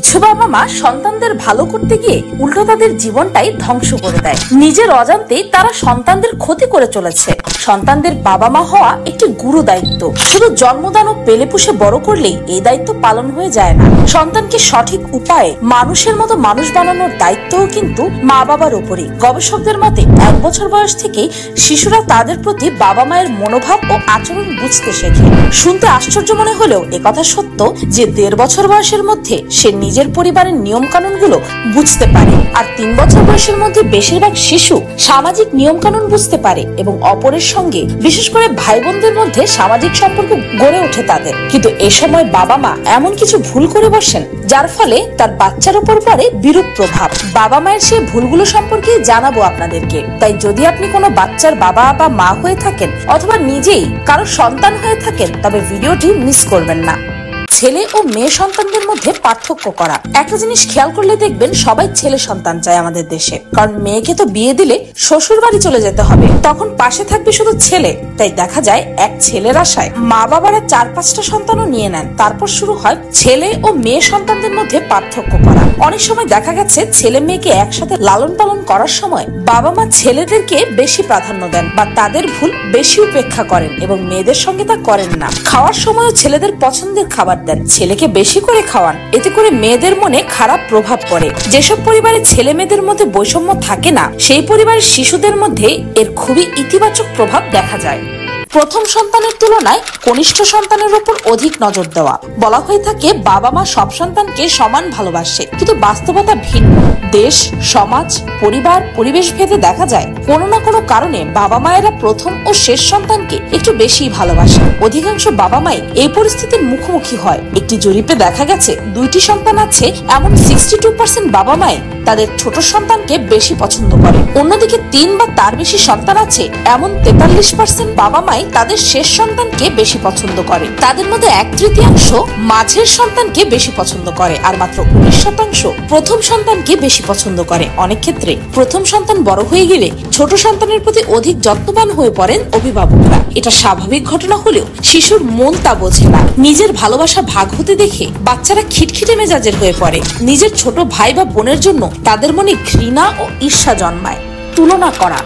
কিছু বাবা মা সন্তানদের ভালো করতে গিয়ে উল্টো তাদের জীবনটাই ধ্বংস করে দেয়। নিজের অজান্তেই তারা সন্তানদের ক্ষতি করে চলেছে। সন্তানদের বাবা মা হওয়া একটি গুরু দায়িত্ব। শুধু জন্মদান ও পেলে পুষে বড় করলেই এই দায়িত্ব পালন হয়ে যায় না। সন্তানকে সঠিক উপায়ে মানুষের মতো মানুষ বানানোর দায়িত্বও কিন্তু মা বাবার উপরই। গবেষকদের মতে 1 বছর বয়স থেকেই শিশুরা তাদের প্রতি বাবা মায়ের মনোভাব ও আচরণ বুঝতে শেখে। শুনতে আশ্চর্য মনে হলেও একথা সত্য যে 1.5 বছর বয়সের মধ্যে সে নিজের পরিবারের নিয়ম কানুন গুলো বুঝতে পারে, আর 3 বছর বয়সের মধ্যে বেশিরভাগ শিশু সামাজিক নিয়ম কানুন বুঝতে পারে এবং অপরের সঙ্গে, বিশেষ করে ভাই বোনদের মধ্যে সামাজিক সম্পর্ক গড়ে ওঠে তাদের। কিন্তু এ সময় বাবা মা এমন কিছু ভুল করে বসেন যার ফলে তার বাচ্চার উপর পড়ে বিরূপ প্রভাব। বাবা মায়ের সেই ভুলগুলো সম্পর্কে জানাবো আপনাদেরকে। তাই যদি আপনি কোনো বাচ্চার বাবা বা মা হয়ে থাকেন অথবা নিজেই কারো সন্তান হয়ে থাকেন, তবে ভিডিওটি মিস করবেন না। ছেলে ও মেয়ে সন্তানদের মধ্যে পার্থক্য করা। একটা জিনিস খেয়াল করলে দেখবেন সবাই ছেলে সন্তান চায় আমাদের দেশে, কারণ মেয়েকে তো বিয়ে দিলে শ্বশুর বাড়ি চলে যেতে হবে, তখন পাশে থাকবে শুধু ছেলে। তাই দেখা যায় এক ছেলের আশায় মা বাবারা 4-5টা সন্তানও নিয়ে নেন। তারপর শুরু হয় ছেলে ও মেয়ে সন্তানদের মধ্যে পার্থক্য করা। অনেক সময় দেখা গেছে ছেলে মেয়েকে একসাথে লালন পালন করার সময় বাবা মা ছেলেদেরকে বেশি প্রাধান্য দেন বা তাদের ভুল বেশি উপেক্ষা করেন এবং মেয়েদের সঙ্গে তা করেন না। খাওয়ার সময়ও ছেলেদের পছন্দের খাবার দেন, ছেলেকে বেশি করে খাওয়ান। এতে করে মেয়েদের মনে খারাপ প্রভাব পড়ে। যেসব পরিবারে ছেলে মেয়েদের মধ্যে বৈষম্য থাকে না, সেই পরিবারের শিশুদের মধ্যে এর খুবই ইতিবাচক প্রভাব দেখা যায়। প্রথম সন্তানের তুলনায় কনিষ্ঠ সন্তানের উপর অধিক নজর দেওয়া। বলা হয়ে থাকে বাবা মা সব সন্তানকে সমান ভালোবাসে, কিন্তু বাস্তবতা ভিন্ন। দেশ, সমাজ, পরিবার, পরিবেশ ভেদে দেখা যায় কোনো না কোনো কারণে বাবা মায়েরা প্রথম ও শেষ সন্তানকে একটু বেশি ভালোবাসে। অধিকাংশ বাবা মাই এই পরিস্থিতির মুখোমুখি হয়। একটি জরিপে দেখা গেছে 2টি সন্তান আছে এমন 62% বাবা মাই তাদের ছোট সন্তানকে বেশি পছন্দ করে। অন্যদিকে 3 বা তার বেশি সন্তান আছে এমন 43% বাবা মাই তাদের শেষ সন্তানকে বেশি পছন্দ করে। তাদের মধ্যে 1/3 মাঝের সন্তানকে বেশি পছন্দ করে, আর মাত্র 19% প্রথম সন্তানকে বেশি পছন্দ করে। অনেক ক্ষেত্রে প্রথম সন্তান বড় হয়ে গেলে ছোট সন্তানের প্রতি অধিক যত্নবান হয়ে পড়েন অভিভাবকরা। এটা স্বাভাবিক ঘটনা হলেও শিশুর মন তা বোঝে না। নিজের ভালোবাসা ভাগ হতে দেখে বাচ্চারা খিটখিটে মেজাজের হয়ে পড়ে। নিজের ছোট ভাই বা বোনের জন্য তাদের মনে ঘৃণা ও ঈর্ষা জন্মায়। তুলনা করা।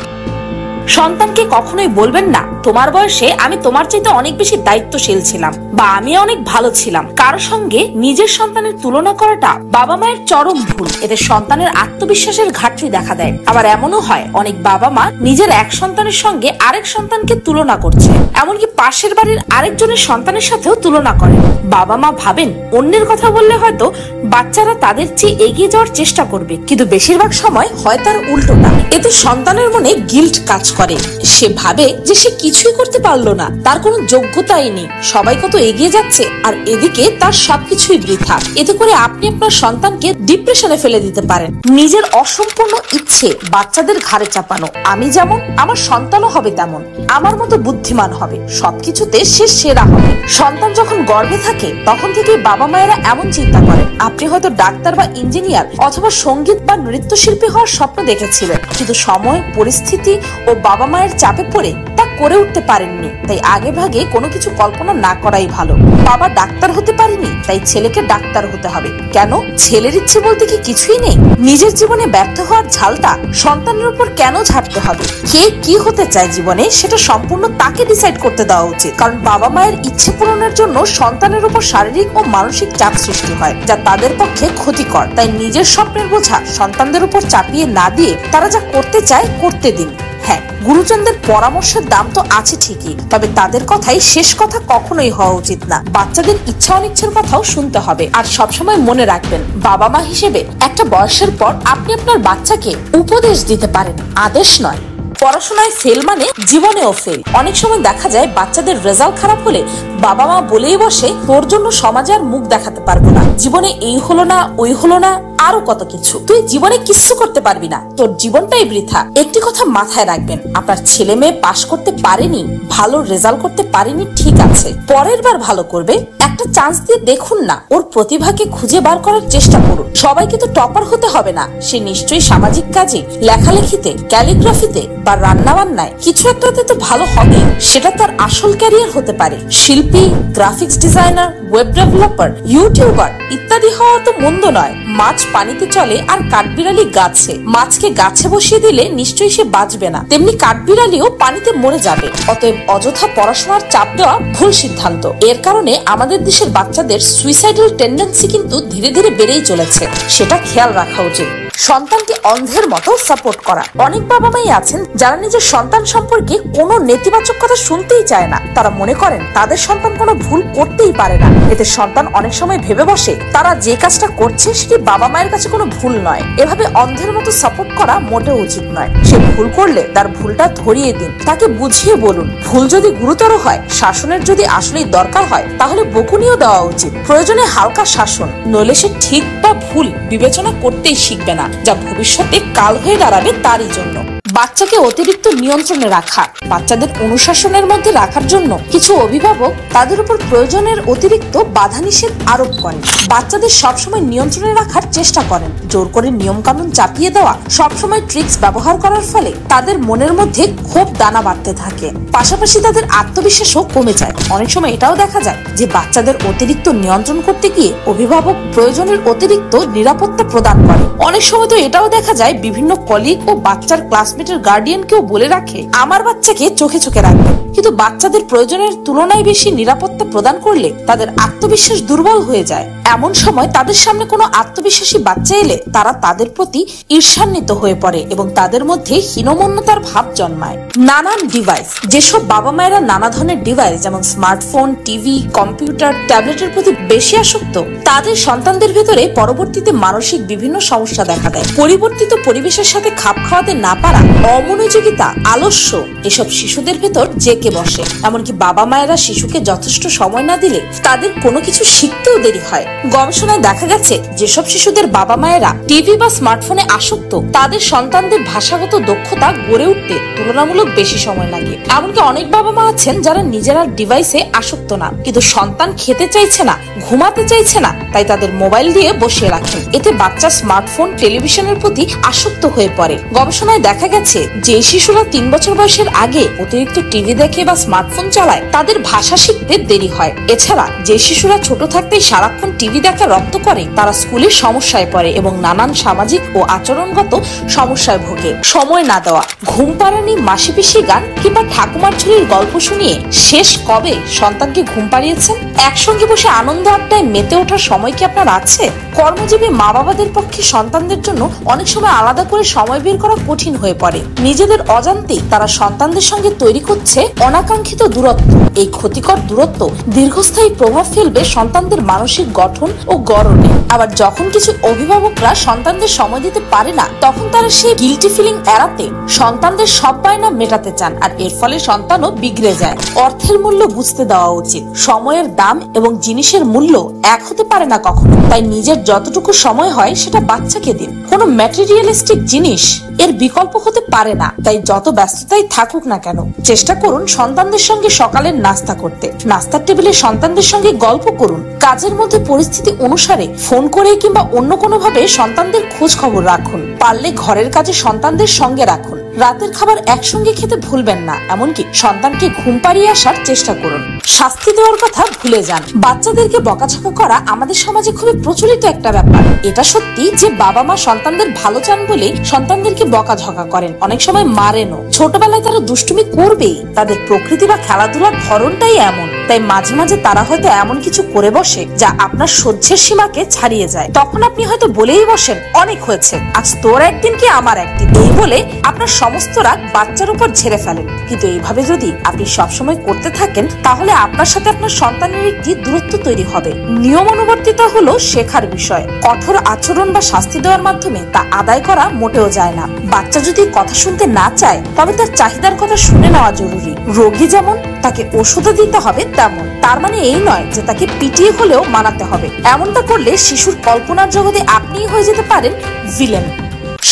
সন্তানকে কখনোই বলবেন না তোমার বয়সে আমি তোমার চাইতে অনেক বেশি দায়িত্বশীল ছিলাম বা আমি অনেক ভালো ছিলাম। কারো সঙ্গে নিজের সন্তানের তুলনা করাটা বাবা মায়ের চরম ভুল। এতে সন্তানের আত্মবিশ্বাসের ঘাটতি দেখা দেয়। আবার এমনও হয় অনেক বাবা মা নিজের এক সন্তানের সঙ্গে আরেক সন্তানকে তুলনা করছে, এমনকি পাশের বাড়ির আরেকজনের সন্তানের সাথেও তুলনা করেন। বাবা মা ভাবেন অন্যের কথা বললে হয়তো বাচ্চারা তাদের চেয়ে এগিয়ে যাওয়ার চেষ্টা করবে, কিন্তু বেশিরভাগ সময় হয় তার উল্টোটা। এতে সন্তানের মনে গিল্ট কাজ করে। সে ভাবে যে সে কিছুই করতে পারলো না, তার কোনো যোগ্যতাই নেই, সবাই কত এগিয়ে যাচ্ছে আর এদিকে তার সবকিছুই বৃথা। এতে করে আপনি আপনার সন্তানকে ডিপ্রেশনে ফেলে দিতে পারেন। নিজের অসম্পূর্ণ ইচ্ছে বাচ্চাদের ঘাড়ে চাপানো। আমি যেমন আমার সন্তানও হবে তেমন, আমার মতো বুদ্ধিমান হবে, সবকিছুতে সে সেরা হবে। সন্তান যখন গর্ভে থাকে তখন থেকে বাবা মায়েরা এমন চিন্তা করেন আপনি হয়তো ডাক্তার বা ইঞ্জিনিয়ার অথবা সঙ্গীত বা নৃত্যশিল্পী হওয়ার স্বপ্ন দেখেছিলেন, কিন্তু সময়, পরিস্থিতি ও বাবা মায়ের চাপে পড়ে তা করে উঠতে পারেননি। তাই আগে ভাগে কোনো কিছু কল্পনা না করাই ভালো। বাবা ডাক্তার হতে পারেনি তাই ছেলেকে ডাক্তার হতে হবে কেন? ছেলের ইচ্ছে বলতে কি কিছুই নেই? নিজের জীবনে ব্যর্থ হওয়ার ঝালটা সন্তানের উপর কেন ঝাড়তে হবে? কে কি হতে চায় জীবনে সেটা সম্পূর্ণ তাকে ডিসাইড করতে দেওয়া উচিত। কারণ বাবা মায়ের ইচ্ছে পূরণের জন্য সন্তানের উপর শারীরিক ও মানসিক চাপ সৃষ্টি হয়, যা তাদের পক্ষে ক্ষতিকর। তাই নিজের স্বপ্নের বোঝা সন্তানদের উপর চাপিয়ে না দিয়ে তারা যা করতে চায় করতে দিন। হ্যাঁ, গুরুজনদের পরামর্শের দাম তো আছে ঠিকই, তবে তাদের কথাই শেষ কথা কখনোই হওয়া উচিত না। বাচ্চাদের ইচ্ছা অনিচ্ছার কথাও শুনতে হবে। আর সবসময় মনে রাখবেন বাবা মা হিসেবে একটা বয়সের পর আপনি আপনার বাচ্চাকে উপদেশ দিতে পারেন, আদেশ নয়। পড়াশোনায় ফেল মানে জীবনেও ফেল। অনেক সময় দেখা যায় বাচ্চাদের রেজাল্ট খারাপ হলে বাবা মা বলেই বসে তোর জন্য সমাজে আর মুখ দেখাতে পারবো না, জীবনে এই হলো না ওই হলো না, আরো কত কিছু। তুই জীবনে কিচ্ছু করতে পারবি না, তোর জীবনটাই বৃথা। একটি কথা মাথায় রাখবেন, আপনার ছেলে মেয়ে পাশ করতে পারেনি, ভালো রেজাল্ট করতে পারেনি, ঠিক আছে, পরের বার ভালো করবে। একটা চান্স দিয়ে দেখুন না, ওর প্রতিভাকে খুঁজে বার করার চেষ্টা করুন। সবাইকে তো টপার হতে হবে না, সে নিশ্চয়ই সামাজিক কাজে, লেখালেখিতে, ক্যালিগ্রাফিতে বা রান্না বান্নায় কিছু একটাতে তো ভালো হবে। সেটা তার আসল ক্যারিয়ার হতে পারে। শিল্প শিল্পী, graphics designer, web developer, YouTuber ইত্যাদি হওয়া তো মন্দ নয়। মাছ পানিতে চলে আর কাঠবিড়ালি গাছে। মাছকে গাছে বসিয়ে দিলে নিশ্চয়ই সে বাঁচবে না, তেমনি কাঠবিড়ালিও পানিতে মরে যাবে। অতএব অযথা পড়াশোনার চাপ দেওয়া ভুল সিদ্ধান্ত। এর কারণে আমাদের দেশের বাচ্চাদের সুইসাইডাল টেন্ডেন্সি কিন্তু ধীরে ধীরে বেড়েই চলেছে, সেটা খেয়াল রাখা উচিত। সন্তানকে অন্ধের মতো সাপোর্ট করা। অনেক বাবা মাই আছেন যারা নিজের সন্তান সম্পর্কে কোনো নেতিবাচক কথা শুনতেই চায় না। তারা মনে করেন তাদের সন্তান কোনো ভুল করতেই পারে না। এতে সন্তান অনেক সময় ভেবে বসে তারা যে কাজটা করছে সেটি বাবা মায়ের কাছে কোনো ভুল নয়। এভাবে অন্ধের মতো সাপোর্ট করা মোটেও উচিত নয়। সে ভুল করলে তার ভুলটা ধরিয়ে দিন, তাকে বুঝিয়ে বলুন। ভুল যদি গুরুতর হয়, শাসনের যদি আসলেই দরকার হয়, তাহলে বকুনিও দেওয়া উচিত। প্রয়োজনে হালকা শাসন, নইলে সে ঠিক বা ভুল বিবেচনা করতেই শিখবে না, যা ভবিষ্যতে কাল হয়ে দাঁড়াবে তারই জন্য। বাচ্চাকে অতিরিক্ত নিয়ন্ত্রণে রাখা। বাচ্চাদের অনুশাসনের মধ্যে রাখার জন্য কিছু অভিভাবক তাদের উপর প্রয়োজনের অতিরিক্ত বাধা নিষেধ আরোপ করেন। বাচ্চাদের সবসময় নিয়ন্ত্রণে রাখার চেষ্টা করেন। জোর করে নিয়ম কানুন চাপিয়ে দেওয়া, সবসময় ট্রিক্স ব্যবহার করার ফলে তাদের মনের মধ্যে ক্ষোভ দানা বাঁধতে থাকে। পাশাপাশি তাদের আত্মবিশ্বাসও কমে যায়। অনেক সময় এটাও দেখা যায় যে বাচ্চাদের অতিরিক্ত নিয়ন্ত্রণ করতে গিয়ে অভিভাবক প্রয়োজনের অতিরিক্ত নিরাপত্তা প্রদান করে। অনেক সময় তো এটাও দেখা যায় বিভিন্ন কলিগ ও বাচ্চার ক্লাসমেটের গার্ডিয়ানকেও বলে রাখে আমার বাচ্চাকে চোখে চোখে রাখবে। কিন্তু বাচ্চাদের প্রয়োজনের তুলনায় বেশি নিরাপত্তা প্রদান করলে তাদের আত্মবিশ্বাস দুর্বল হয়ে যায়। এমন সময় তাদের সামনে কোনো আত্মবিশ্বাসী বাচ্চা এলে তারা তাদের প্রতি ঈর্ষান্বিত হয়ে পড়ে এবং তাদের মধ্যে হীনমন্যতার ভাব জন্মায়। নানান ডিভাইস। যেসব বাবা মায়েরা নানা ধরনের ডিভাইস যেমন স্মার্টফোন, টিভি, কম্পিউটার, ট্যাবলেটের প্রতি বেশি আসক্ত, তাদের সন্তানদের ভেতরে পরবর্তীতে মানসিক বিভিন্ন সমস্যা দেখা দেয়। পরিবর্তিত পরিবেশের সাথে খাপ খাওয়াতে না পারা, অমনোযোগিতা, আলস্য এসব শিশুদের ভেতর জেকে বসে। এমনকি বাবা মায়েরা শিশুকে যথেষ্ট সময় না দিলে তাদের কোনো কিছু শিখতেও দেরি হয়। গবেষণায় দেখা গেছে যেসব শিশুদের বাবা মায়েরা টিভি বা স্মার্টফোনে আসক্ত, তাদের সন্তানদের ভাষাগত দক্ষতা গড়ে উঠতে তুলনামূলক বেশি সময় লাগে। এমনকি অনেক বাবা মা আছেন যারা নিজেরা ডিভাইসে আসক্ত না, কিন্তু সন্তান খেতে চাইছে না, ঘুমাতে চাইছে না, তাই তাদের মোবাইল দিয়ে বসিয়ে রাখেন। এতে বাচ্চা স্মার্টফোন, টেলিভিশনের প্রতি আসক্ত হয়ে পড়ে। গবেষণায় দেখা গেছে যে শিশুরা 3 বছর বয়সের আগে অতিরিক্ত টিভি দেখে বা স্মার্টফোন চালায় তাদের ভাষা শিখতে দেরি হয়। এছাড়া যে শিশুরা ছোট থাকতেই সারাক্ষণ টিভি দেখা রপ্ত করে তারা স্কুলে সমস্যায় পড়ে এবং নানান সামাজিক ও আচরণগত সমস্যায় ভোগে। সময় না দেওয়া। ঘুম পাড়ানি, মাসি পিসি গান কিংবা ঠাকুমার ঝুলির গল্প শুনিয়ে শেষ কবে সন্তানকে ঘুম পাড়িয়েছেন? একসঙ্গে বসে আনন্দ আড্ডায় মেতে ওঠার সময় কি আপনার আছে? কর্মজীবী মা বাবাদের পক্ষে সন্তানদের জন্য অনেক সময় আলাদা করে সময় বের করা কঠিন হয়ে পড়ে। নিজেদের অজান্তেই তারা সন্তানদের সঙ্গে তৈরি করছে অনাকাঙ্ক্ষিত দূরত্ব। এই ক্ষতিকর দূরত্ব দীর্ঘস্থায়ী প্রভাব ফেলবে সন্তানদের মানসিক গঠন ও গড়নে। আবার যখন কিছু অভিভাবকরা সন্তানদের সময় দিতে পারে না, তখন তারা সেই গিল্টি ফিলিং এড়াতে সন্তানদের সব বায়না মেটাতে চান, আর এর ফলে সন্তানও বিগড়ে যায়। অর্থের মূল্য বুঝতে দেওয়া উচিত। সময়ের দাম এবং জিনিসের মূল্য এক হতে পারে না কখনো, তাই নিজের যতটুকু সময় হয় সেটা বাচ্চাকে দিন। কোনো ম্যাটেরিয়ালিস্টিক জিনিস এর বিকল্প হতে পারে না, তাই যত ব্যস্ততাই থাকুক না কেন চেষ্টা করুন সন্তানদের সঙ্গে সকালের নাস্তা করতে। নাস্তার টেবিলে সন্তানদের সঙ্গে গল্প করুন। কাজের মধ্যে পরিস্থিতি অনুসারে ফোন করে কিংবা অন্য কোনো ভাবে সন্তানদের খোঁজ খবর রাখুন। পারলে ঘরের কাজে সন্তানদের সঙ্গে রাখুন। রাতের খাবার একসঙ্গে খেতে ভুলবেন না। এমনকি সন্তানকে ঘুম পাড়িয়ে আসার চেষ্টা করুন। শাস্তি দেওয়ার কথা ভুলে যান। বাচ্চাদেরকে বকাঝকা করা আমাদের সমাজে খুবই প্রচলিত একটা ব্যাপার। এটা সত্যি যে বাবা মা সন্তানদের ভালো চান বলে সন্তানদেরকে বকাঝকা করেন, অনেক সময় মারেনও। ছোটবেলায় তারা দুষ্টুমি করবেই, তাদের প্রকৃতি বা খেলাধুলার ধরনটাই এমন। তাই মাঝে মাঝে তারা হয়তো এমন কিছু করে বসে যা আপনার সহ্যের সীমাকে ছাড়িয়ে যায়। তখন আপনি হয়তো বলেই বসেন, অনেক হয়েছে, আজ তোর একদিন কি আমার একদিন, এই বলে আপনার সমস্ত রাগ বাচ্চার উপর ঝেড়ে ফেলেন। কিন্তু এইভাবে যদি আপনি সবসময় করতে থাকেন তাহলে আপনার সাথে আপনার সন্তানের একটি দূরত্ব তৈরি হবে। নিয়মানুবর্তিতা হলো শেখার বিষয়। কঠোর আচরণ বা শাস্তি দেওয়ার মাধ্যমে তা আদায় করা মোটেও যায় না। বাচ্চা যদি কথা শুনতে না চায় তবে তার চাহিদার কথা শুনে নেওয়া জরুরি। রোগী যেমন তাকে ওষুধও দিতে হবে তেমন। তার মানে এই নয় যে তাকে পিটিয়ে হলেও মানাতে হবে। এমনটা করলে শিশুর কল্পনার জগতে আপনিই হয়ে যেতে পারেন ভিলেন।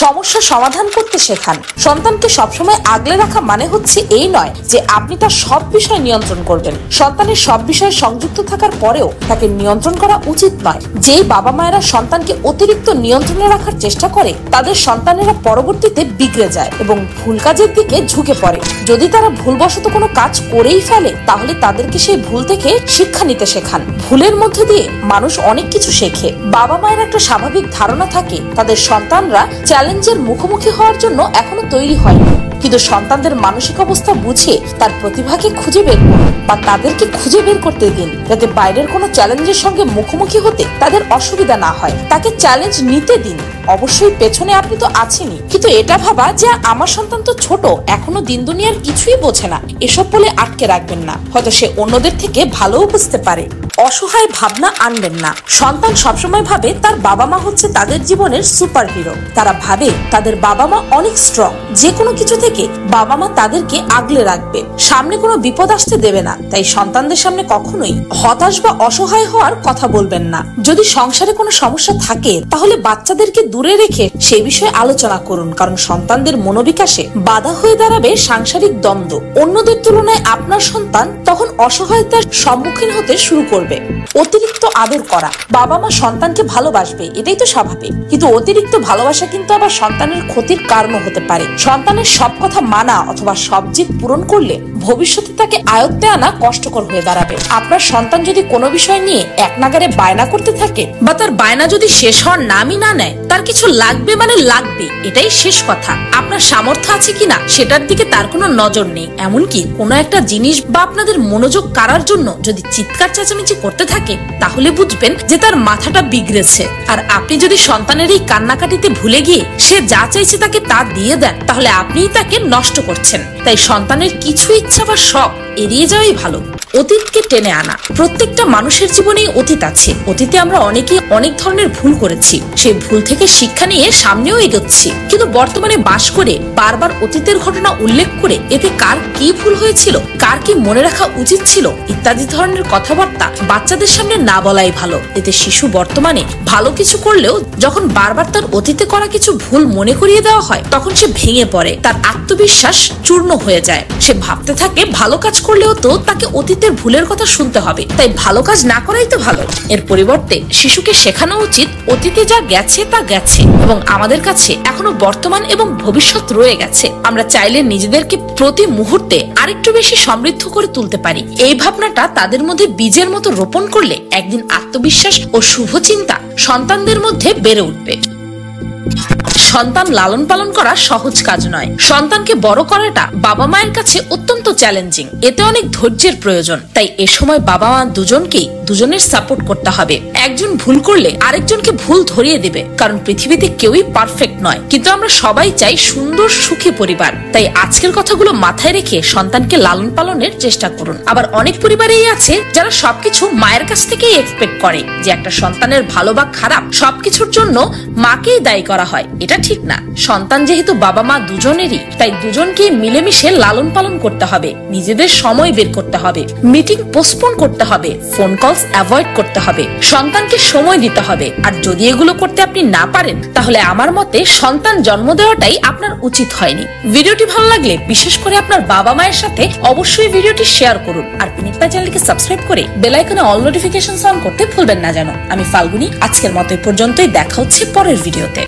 সমস্যা সমাধান করতে শেখান। সন্তানকে সবসময় আগলে রাখা মানে হচ্ছে এই নয় যে আপনি তার সব বিষয় নিয়ন্ত্রণ করবেন। সন্তানের সব বিষয়ে সংযুক্ত থাকার পরেও তাকে নিয়ন্ত্রণ করা উচিত নয়। যেই বাবা মায়েরা সন্তানকে অতিরিক্ত নিয়ন্ত্রণে রাখার চেষ্টা করে তাদের সন্তানেরা পরবর্তীতে বিগড়ে যায় এবং ভুল কাজের দিকে ঝুঁকে পড়ে। যদি তারা ভুলবশত কোনো কাজ করেই ফেলে তাহলে তাদেরকে সেই ভুল থেকে শিক্ষা নিতে শেখান। ভুলের মধ্য দিয়ে মানুষ অনেক কিছু শেখে। বাবা মায়ের একটা স্বাভাবিক ধারণা থাকে তাদের সন্তানরা চ্যালেঞ্জের মুখোমুখি হওয়ার জন্য এখনো তৈরি হয়নি, কিন্তু সন্তানদের মানসিক অবস্থা বুঝে তার প্রতিভাকে খুঁজে বের করুন বা তাদেরকে খুঁজে বের করতে দিন, যাতে বাইরের কোনো চ্যালেঞ্জের সঙ্গে মুখোমুখি হতে তাদের অসুবিধা না হয়। তাকে চ্যালেঞ্জ নিতে দিন। অবশ্যই পেছনে আপনি তো আছেনই, কিন্তু এটা ভাবা যে আমার সন্তান তো ছোট, এখনো দিন দুনিয়ার কিছুই বোঝে না, এসব বলে আটকে রাখবেন না। হয়তো সে অন্যদের থেকে ভালোও বুঝতে পারে। অসহায় ভাবনা আনবেন না। সন্তান সবসময় ভাবে তার বাবা মা হচ্ছে তাদের জীবনের সুপার হিরো। তারা ভাবে তাদের বাবা মা অনেক স্ট্রং, যে কোনো কিছু থেকে বাবা মা তাদেরকে আগলে রাখবে, সামনে কোনো বিপদ আসতে দেবে না। তাই সন্তানদের সামনে কখনোই হতাশ বা অসহায় হওয়ার কথা বলবেন না। যদি সংসারে কোনো সমস্যা থাকে তাহলে বাচ্চাদেরকে দূরে রেখে সেই বিষয়ে আলোচনা করুন, কারণ সন্তানদের মনোবিকাশে বাধা হয়ে দাঁড়াবে সাংসারিক দ্বন্দ্ব। অন্যদের তুলনায় আপনার সন্তান তখন অসহায়তার সম্মুখীন হতে শুরু করবে। অতিরিক্ত আদর করা। বাবা মা সন্তানকে ভালোবাসবে, এটাই তো স্বাভাবিক, কিন্তু অতিরিক্ত ভালোবাসা কিন্তু আবার সন্তানের ক্ষতির কারণও হতে পারে। সন্তানের সব কথা মানা অথবা সব জিদ পূরণ করলে ভবিষ্যতে তাকে আয়ত্তে আনা কষ্টকর হয়ে দাঁড়াবে। আপনার সন্তান যদি কোনো বিষয় নিয়ে এক নাগারে বায়না করতে থাকে বা তার বায়না যদি শেষ হওয়ার নামই না নেয়, তার কিছু লাগবে মানে লাগবে, এটাই শেষ কথা। আপনার সামর্থ্য আছে কিনা সেটার দিকে তার কোনো নজর নেই। এমনকি কোনো একটা জিনিস বা আপনাদের মনোযোগ কাড়ার জন্য যদি চিৎকার চেঁচামেচি করতে থাকে তাহলে বুঝবেন যে তার মাথাটা বিগড়েছে। আর আপনি যদি সন্তানের এই কান্নাকাটিতে ভুলে গিয়ে সে যা চাইছে তাকে তা দিয়ে দেন তাহলে আপনিই তাকে নষ্ট করছেন। তাই সন্তানের কিছু ইচ্ছা বা শখ এড়িয়ে যাওয়াই ভালো। অতীতকে টেনে আনা। প্রত্যেকটা মানুষের জীবনেই অতীত আছে। অতীতে আমরা অনেকেই অনেক ধরনের ভুল করেছি, সেই ভুল থেকে শিক্ষা নিয়ে সামনেও এগোচ্ছি। কিন্তু বর্তমানে বাস করে বারবার অতীতের ঘটনা উল্লেখ করে এতে কার কি ভুল হয়েছিল, কার কি মনে রাখা উচিত ছিল ইত্যাদি ধরনের কথাবার্তা বাচ্চাদের সামনে না বলাই ভালো। এতে শিশু বর্তমানে ভালো কিছু করলেও যখন বারবার তার অতীতে করা কিছু ভুল মনে করিয়ে দেওয়া হয় তখন সে ভেঙে পড়ে, তার আত্মবিশ্বাস চূর্ণ হয়ে যায়। সে ভাবতে থাকে ভালো কাজ করলেও তো তাকে অতীতের ভুলের কথা শুনতে হবে, তাই ভালো কাজ না করাই তো ভালো। এর পরিবর্তে শিশুকে শেখানো উচিত অতীতে যা গেছে তা গেছে এবং আমাদের কাছে এখনো বর্তমান এবং ভবিষ্যৎ রয়ে গেছে। আমরা চাইলে নিজেদেরকে প্রতি মুহূর্তে আরেকটু বেশি সমৃদ্ধ করে তুলতে পারি। এই ভাবনাটা তাদের মধ্যে বীজের মতো রোপণ করলে একদিন আত্মবিশ্বাস ও শুভ চিন্তা সন্তানদের মধ্যে বেড়ে উঠবে। সন্তান লালন পালন করা সহজ কাজ নয়। সন্তানকে বড় করাটা বাবা মায়ের কাছে অত্যন্ত চ্যালেঞ্জিং। এতে অনেক ধৈর্যের প্রয়োজন। তাই এ সময় বাবা মা দুজনের সাপোর্ট করতে হবে। একজন ভুল করলে আরেকজনকে ভুল ধরিয়ে দেবে, কারণ পৃথিবীতে কেউই পারফেক্ট নয়, কিন্তু আমরা সবাই চাই সুন্দর সুখী পরিবার। তাই আজকের কথাগুলো মাথায় রেখে সন্তানকে লালন পালনের চেষ্টা করুন। আবার অনেক পরিবারেই আছে যারা সবকিছু মায়ের কাছ থেকেই এক্সপেক্ট করে, যে একটা সন্তানের ভালো বা খারাপ সবকিছুর জন্য মাকেই দায়ী করা হয়। এটা ঠিক না। সন্তান যেহেতু বাবা মা দুজনেরই, তাই দুজনকে মিলেমিশে লালন পালন করতে হবে। নিজেদের সময় বের করতে হবে, মিটিং পোস্টপোন করতে হবে, ফোন কলস অ্যাভয়েড করতে হবে, সন্তানকে সময় দিতে হবে। আর যদি এগুলো করতে আপনি না পারেন তাহলে আমার মতে সন্তান জন্ম দেওয়াটাই আপনার উচিত হয়নি। ভিডিওটি ভালো লাগলে বিশেষ করে আপনার বাবা মায়ের সাথে অবশ্যই ভিডিওটি শেয়ার করুন। আর পিনিকপা চ্যানেলকে সাবস্ক্রাইব করে বেল আইকনে অল নোটিফিকেশন অন করতে ভুলবেন না যেন। আমি ফাল্গুনি, আজকের মতো এই পর্যন্তই। দেখা হচ্ছে পরের ভিডিওতে।